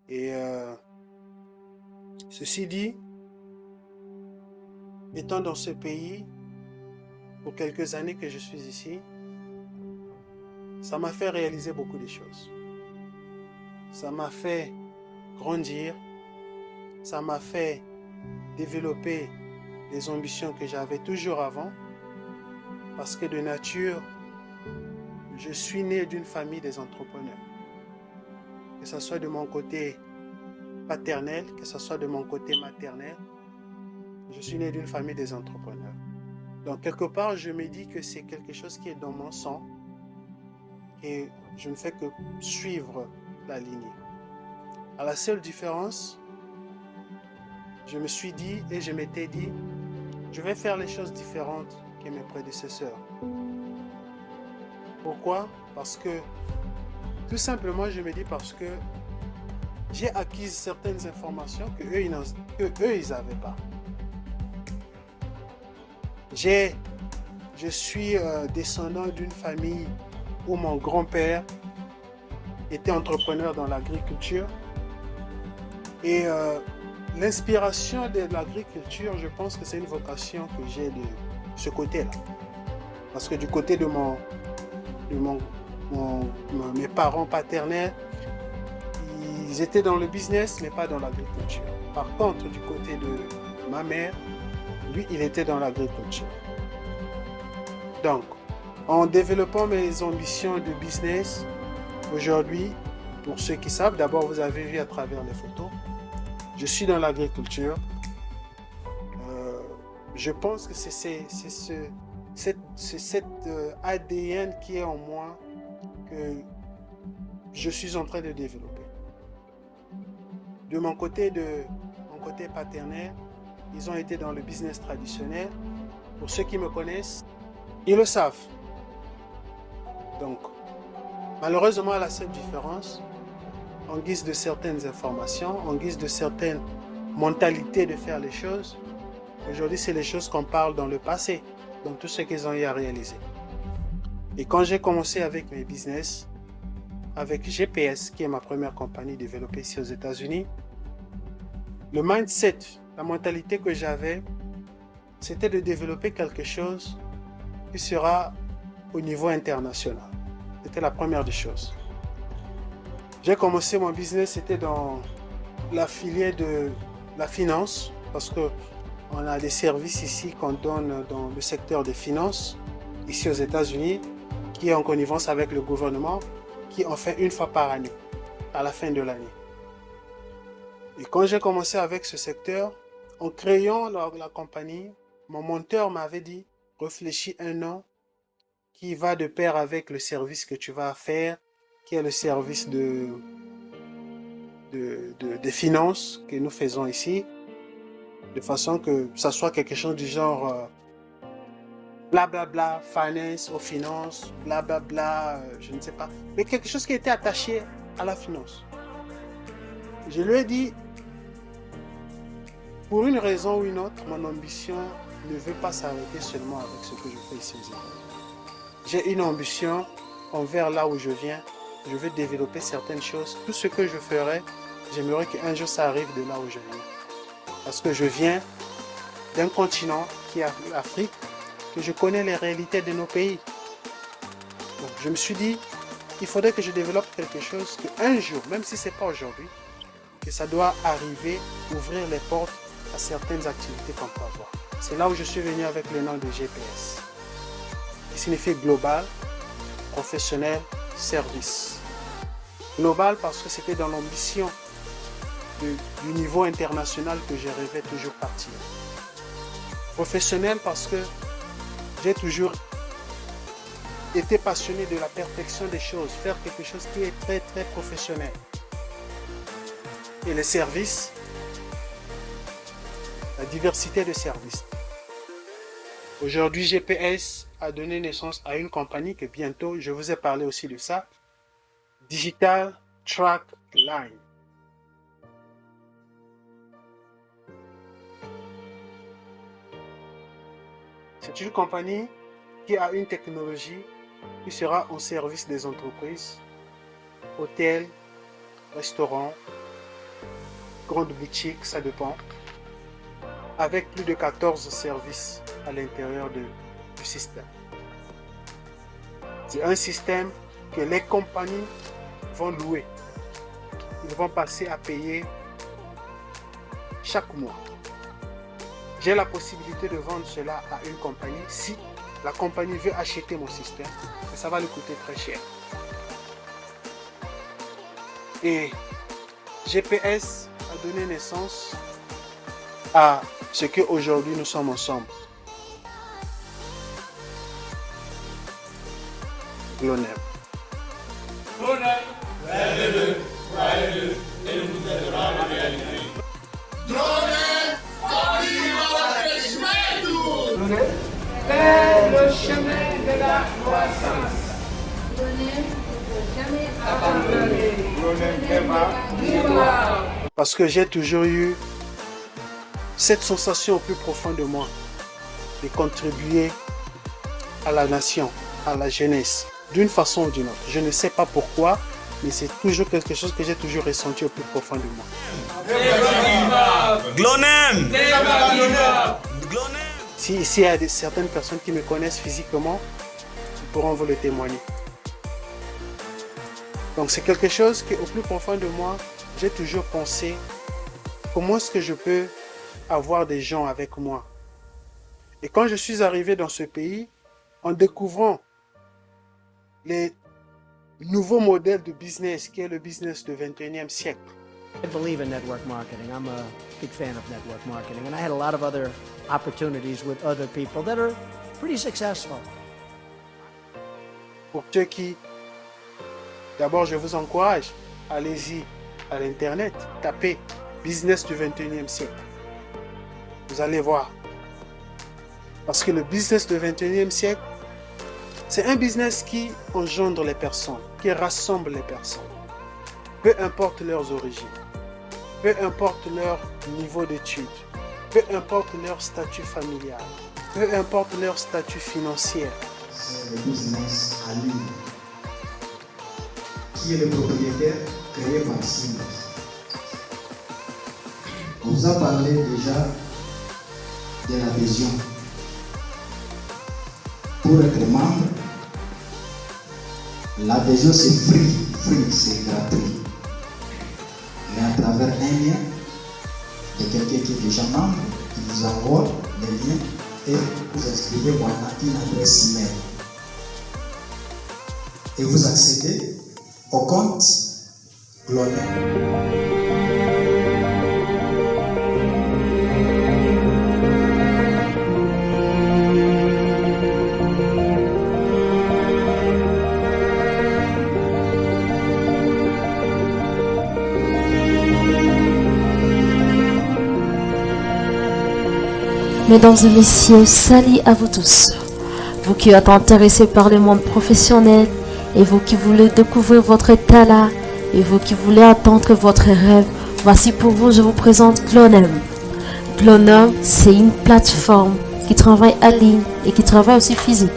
Et ceci dit, étant dans ce pays, pour quelques années que je suis ici, ça m'a fait réaliser beaucoup de choses. Ça m'a fait grandir, ça m'a fait développer des ambitions que j'avais toujours avant, parce que de nature, je suis né d'une famille des entrepreneurs. Que ce soit de mon côté paternel, que ce soit de mon côté maternel, je suis né d'une famille des entrepreneurs. Donc, quelque part, je me dis que c'est quelque chose qui est dans mon sang et je ne fais que suivre la lignée. À la seule différence, je me suis dit et je m'étais dit, je vais faire les choses différentes que mes prédécesseurs. Pourquoi? Parce que, tout simplement, je me dis parce que j'ai acquis certaines informations que eux, ils n'avaient pas. Je suis descendant d'une famille où mon grand-père était entrepreneur dans l'agriculture. Et l'inspiration de l'agriculture, je pense que c'est une vocation que j'ai de ce côté-là. Parce que du côté de mes parents paternels, ils étaient dans le business, mais pas dans l'agriculture. Par contre, du côté de ma mère, lui, il était dans l'agriculture. Donc, en développant mes ambitions de business, aujourd'hui, pour ceux qui savent, d'abord vous avez vu à travers les photos, je suis dans l'agriculture. Je pense que c'est cet ADN qui est en moi que je suis en train de développer. De mon côté paternel, ils ont été dans le business traditionnel. Pour ceux qui me connaissent, ils le savent. Donc, malheureusement, la seule différence, en guise de certaines informations, en guise de certaines mentalités de faire les choses, aujourd'hui, c'est les choses qu'on parle dans le passé, donc tout ce qu'ils ont eu à réaliser. Et quand j'ai commencé avec mes business, avec GPS, qui est ma première compagnie développée ici aux États-Unis, le mindset, la mentalité que j'avais, c'était de développer quelque chose qui sera au niveau international. C'était la première des choses. J'ai commencé mon business, c'était dans la filière de la finance, parce qu'on a des services ici qu'on donne dans le secteur des finances, ici aux États-Unis, qui est en connivence avec le gouvernement, qui en fait une fois par année, à la fin de l'année. Et quand j'ai commencé avec ce secteur, en créant la compagnie, mon mentor m'avait dit, réfléchis un an qui va de pair avec le service que tu vas faire, qui est le service de finances que nous faisons ici, de façon que ça soit quelque chose du genre blablabla, finance aux finances, blablabla, je ne sais pas, mais quelque chose qui était attaché à la finance. Je lui ai dit, pour une raison ou une autre, mon ambition ne veut pas s'arrêter seulement avec ce que je fais ici aux États-Unis. J'ai une ambition envers là où je viens. Je veux développer certaines choses. Tout ce que je ferai, j'aimerais qu'un jour ça arrive de là où je viens. Parce que je viens d'un continent qui est l'Afrique, que je connais les réalités de nos pays. Donc je me suis dit, il faudrait que je développe quelque chose qu'un jour, même si ce n'est pas aujourd'hui, que ça doit arriver, ouvrir les portes à certaines activités qu'on peut avoir. C'est là où je suis venu avec le nom de GPS, qui signifie global, professionnel, service. Global parce que c'était dans l'ambition du niveau international que je rêvais toujours partir. Professionnel parce que j'ai toujours été passionné de la perfection des choses, faire quelque chose qui est très très professionnel. Et les services, la diversité de services. Aujourd'hui, GPS a donné naissance à une compagnie que bientôt, je vous ai parlé aussi de ça, Digital Track Line. C'est une compagnie qui a une technologie qui sera au service des entreprises, hôtels, restaurants, grande boutique, ça dépend, avec plus de 14 services à l'intérieur du système. C'est un système que les compagnies vont louer. Ils vont passer à payer chaque mois. J'ai la possibilité de vendre cela à une compagnie si la compagnie veut acheter mon système, et ça va lui coûter très cher. Et GPS a donné naissance à ce qu'aujourd'hui nous sommes ensemble. Glonem. Vers le chemin de la croissance. Parce que j'ai toujours eu cette sensation au plus profond de moi de contribuer à la nation, à la jeunesse, d'une façon ou d'une autre. Je ne sais pas pourquoi, mais c'est toujours quelque chose que j'ai toujours ressenti au plus profond de moi. Glonem! Si ici il y a certaines personnes qui me connaissent physiquement, ils pourront vous le témoigner. Donc c'est quelque chose qui, au plus profond de moi, j'ai toujours pensé, comment est-ce que je peux avoir des gens avec moi? Et quand je suis arrivé dans ce pays, en découvrant les nouveaux modèles de business, qui est le business du 21e siècle, I believe in network marketing. I'm a big fan of network marketing. And I had a lot of other opportunities with other people that are pretty successful. pour ceux qui, d'abord je vous encourage, allez-y à l'internet, tapez business du 21e siècle. Vous allez voir. Parce que le business du 21e siècle, c'est un business qui engendre les personnes, qui rassemble les personnes. Peu importe leurs origines, peu importe leur niveau d'études, peu importe leur statut familial, peu importe leur statut financier. C'est le business à lui, qui est le propriétaire créé par Siemens. On vous a parlé déjà de l'adhésion. Pour être membre, l'adhésion c'est free, c'est gratuit. Mais à travers un lien de quelqu'un qui est déjà membre, qui vous envoie les liens et vous inscrivez voilà une adresse email. Et vous accédez au compte Glonem. Mesdames et messieurs, salut à vous tous. Vous qui êtes intéressés par le monde professionnel et vous qui voulez découvrir votre talent et vous qui voulez atteindre votre rêve, voici pour vous, je vous présente Glonem. Glonem, c'est une plateforme qui travaille en ligne et qui travaille aussi physique.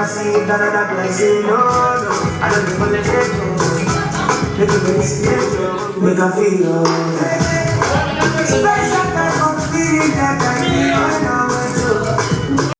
I see it, that like say no, no. I don't even let it go. Make it very special, make I feel alright. Special.